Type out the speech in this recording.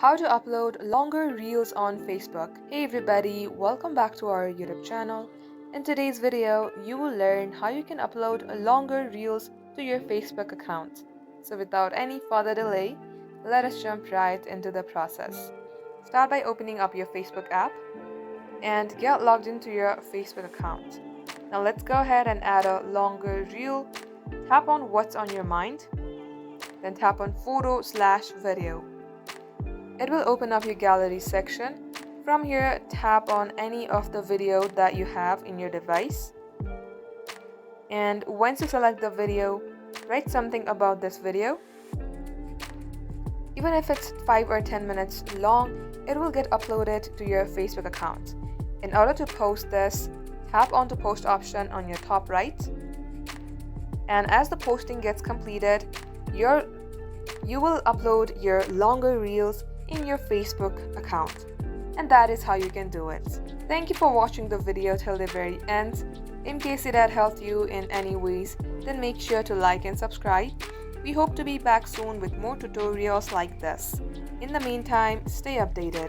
How to upload longer reels on Facebook. Hey everybody, welcome back to our YouTube channel. In today's video, you will learn how you can upload longer reels to your Facebook account. So without any further delay, let us jump right into the process. Start by opening up your Facebook app and get logged into your Facebook account. Now let's go ahead and add a longer reel. Tap on what's on your mind, then tap on photo/video. It will open up your gallery section. From here, tap on any of the video that you have in your device. And once you select the video, write something about this video. Even if it's 5 or 10 minutes long, it will get uploaded to your Facebook account. In order to post this, tap on the post option on your top right. And as the posting gets completed, you will upload your longer reels in your Facebook account. And that is how you can do it. Thank you for watching the video till the very end. In case it had helped you in any ways, then make sure to like and subscribe. We hope to be back soon with more tutorials like this. In the meantime, stay updated.